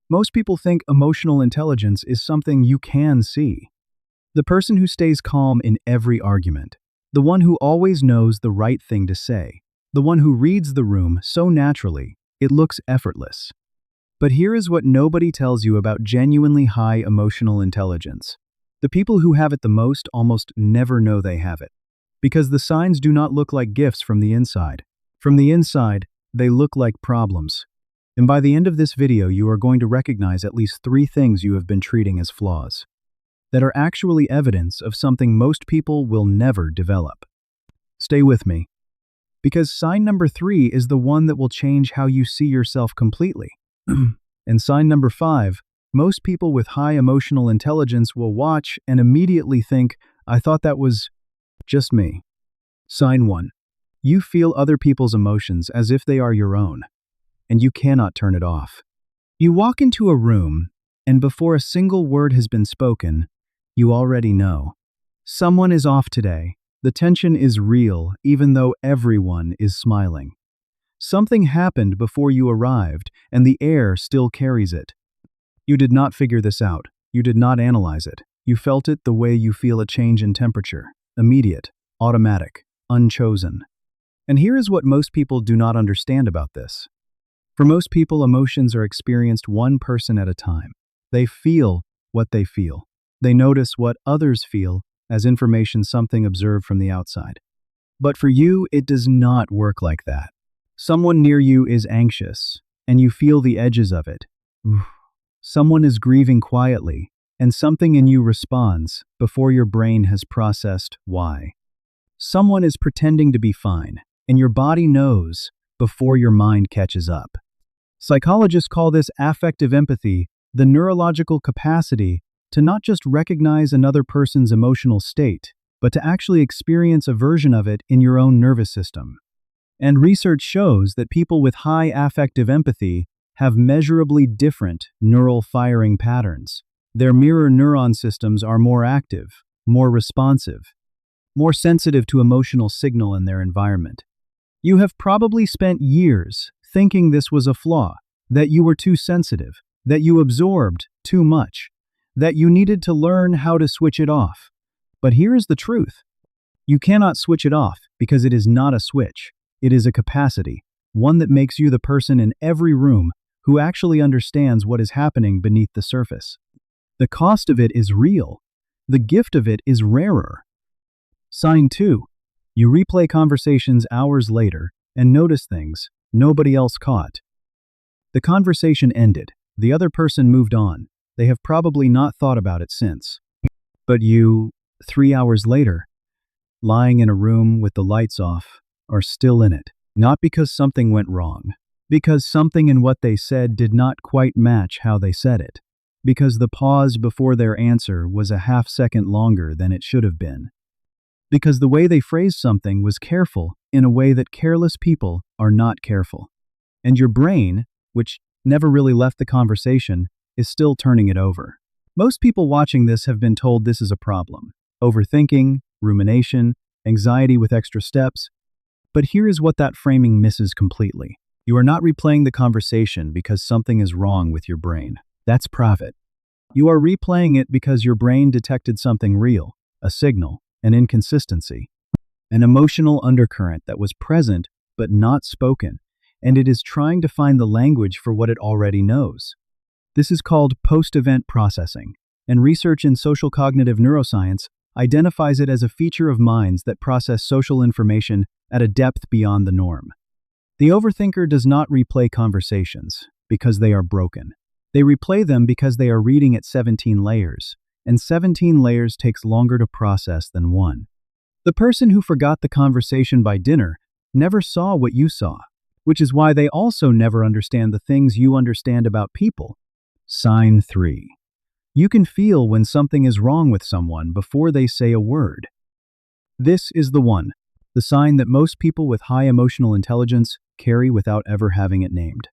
Most people think emotional intelligence is something you can see. The person who stays calm in every argument, the one who always knows the right thing to say, the one who reads the room so naturally, it looks effortless. But here is what nobody tells you about genuinely high emotional intelligence. The people who have it the most almost never know they have it, because the signs do not look like gifts from the inside. From the inside, they look like problems. And by the end of this video, you are going to recognize at least 3 things you have been treating as flaws that are actually evidence of something most people will never develop. Stay with me, because sign number 3 is the one that will change how you see yourself completely. And sign number 5, most people with high emotional intelligence will watch and immediately think, I thought that was just me. Sign 1. You feel other people's emotions as if they are your own, and you cannot turn it off. You walk into a room, and before a single word has been spoken, you already know. Someone is off today. The tension is real, even though everyone is smiling. Something happened before you arrived, and the air still carries it. You did not figure this out. You did not analyze it. You felt it the way you feel a change in temperature. Immediate, automatic, unchosen. And here is what most people do not understand about this. For most people, emotions are experienced one person at a time. They feel what they feel. They notice what others feel as information, something observed from the outside. But for you, it does not work like that. Someone near you is anxious, and you feel the edges of it. Someone is grieving quietly, and something in you responds before your brain has processed why. Someone is pretending to be fine, and your body knows before your mind catches up. Psychologists call this affective empathy, the neurological capacity to not just recognize another person's emotional state, but to actually experience a version of it in your own nervous system. And research shows that people with high affective empathy have measurably different neural firing patterns. Their mirror neuron systems are more active, more responsive, more sensitive to emotional signal in their environment. You have probably spent years thinking this was a flaw, that you were too sensitive, that you absorbed too much, that you needed to learn how to switch it off. But here is the truth. You cannot switch it off because it is not a switch. It is a capacity, one that makes you the person in every room who actually understands what is happening beneath the surface. The cost of it is real. The gift of it is rarer. Sign 2. You replay conversations hours later and notice things nobody else caught. The conversation ended. The other person moved on. They have probably not thought about it since. But you, 3 hours later, lying in a room with the lights off, are still in it. Not because something went wrong. Because something in what they said did not quite match how they said it. Because the pause before their answer was a half-second longer than it should have been. Because the way they phrased something was careful in a way that careless people are not careful. And your brain, which never really left the conversation, is still turning it over. Most people watching this have been told this is a problem. Overthinking, rumination, anxiety with extra steps. But here is what that framing misses completely. You are not replaying the conversation because something is wrong with your brain. That's private. You are replaying it because your brain detected something real, a signal, an inconsistency, an emotional undercurrent that was present but not spoken, and it is trying to find the language for what it already knows. This is called post-event processing, and research in social cognitive neuroscience identifies it as a feature of minds that process social information at a depth beyond the norm. The overthinker does not replay conversations because they are broken. They replay them because they are reading at 17 layers, and 17 layers takes longer to process than one. The person who forgot the conversation by dinner never saw what you saw, which is why they also never understand the things you understand about people. Sign 3. You can feel when something is wrong with someone before they say a word. This is the one, the sign that most people with high emotional intelligence carry without ever having it named.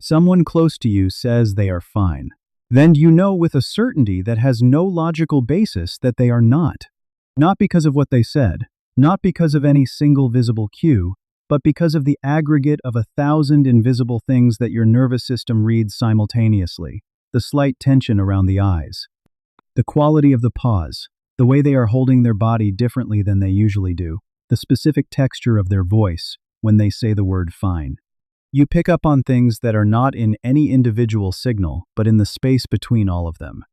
Someone close to you says they are fine. Then you know with a certainty that has no logical basis that they are not. Not because of what they said, not because of any single visible cue, but because of the aggregate of 1,000 invisible things that your nervous system reads simultaneously. The slight tension around the eyes, the quality of the pause, the way they are holding their body differently than they usually do, the specific texture of their voice when they say the word fine. You pick up on things that are not in any individual signal, but in the space between all of them.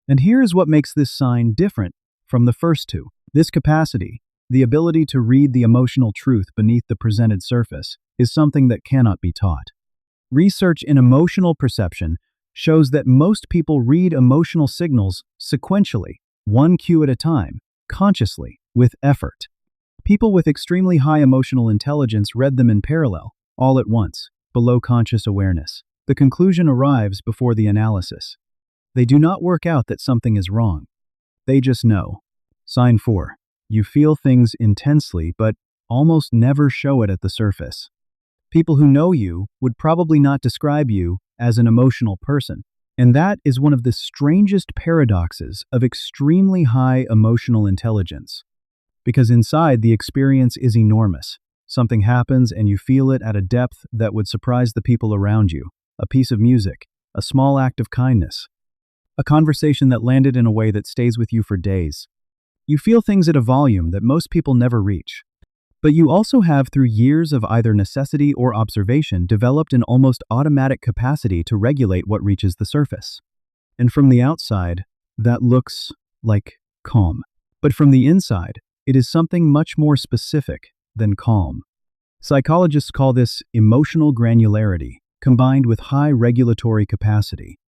And here is what makes this sign different from the first two. This capacity, the ability to read the emotional truth beneath the presented surface, is something that cannot be taught. Research in emotional perception shows that most people read emotional signals sequentially, one cue at a time, consciously, with effort. People with extremely high emotional intelligence read them in parallel, all at once, below conscious awareness. The conclusion arrives before the analysis. They do not work out that something is wrong. They just know. Sign 4. You feel things intensely, but almost never show it at the surface. People who know you would probably not describe you as an emotional person. And that is one of the strangest paradoxes of extremely high emotional intelligence. Because inside, the experience is enormous. Something happens and you feel it at a depth that would surprise the people around you. A piece of music, a small act of kindness, a conversation that landed in a way that stays with you for days. You feel things at a volume that most people never reach. But you also have, through years of either necessity or observation, developed an almost automatic capacity to regulate what reaches the surface. And from the outside, that looks like calm. But from the inside, it is something much more specific than calm. Psychologists call this emotional granularity, combined with high regulatory capacity.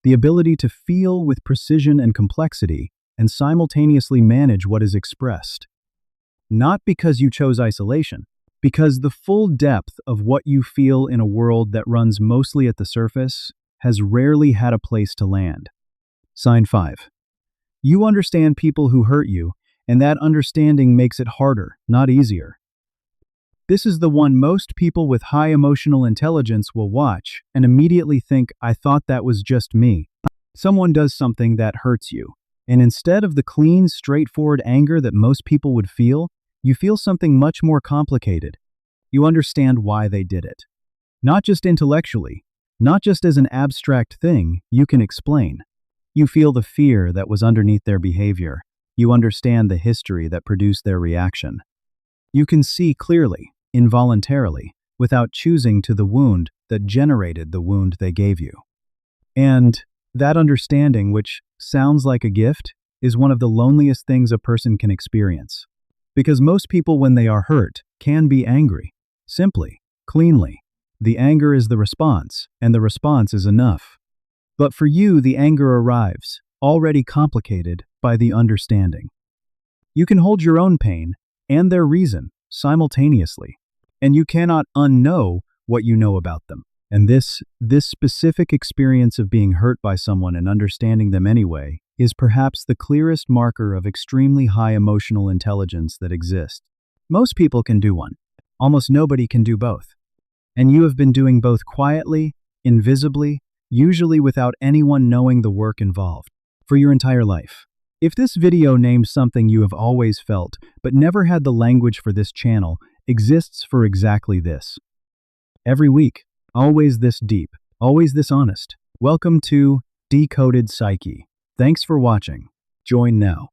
The ability to feel with precision and complexity, and simultaneously manage what is expressed. Not because you chose isolation, because the full depth of what you feel in a world that runs mostly at the surface has rarely had a place to land. Sign 5. You understand people who hurt you, and that understanding makes it harder, not easier. This is the one most people with high emotional intelligence will watch and immediately think, I thought that was just me. Someone does something that hurts you, and instead of the clean, straightforward anger that most people would feel, you feel something much more complicated. You understand why they did it. Not just intellectually, not just as an abstract thing you can explain. You feel the fear that was underneath their behavior. You understand the history that produced their reaction. You can see clearly, involuntarily, without choosing to the wound that generated the wound they gave you. And that understanding, which sounds like a gift, is one of the loneliest things a person can experience. Because most people, when they are hurt, can be angry. Simply, cleanly. The anger is the response, and the response is enough. But for you, the anger arrives, already complicated by the understanding. You can hold your own pain and their reason simultaneously, and you cannot unknow what you know about them. And this specific experience of being hurt by someone and understanding them anyway is perhaps the clearest marker of extremely high emotional intelligence that exists. Most people can do one. Almost nobody can do both. And you have been doing both quietly, invisibly, usually without anyone knowing the work involved, for your entire life. If this video names something you have always felt, but never had the language for this channel, exists for exactly this. Every week, always this deep, always this honest. Welcome to Decoded Psyche. Thanks for watching. Join now.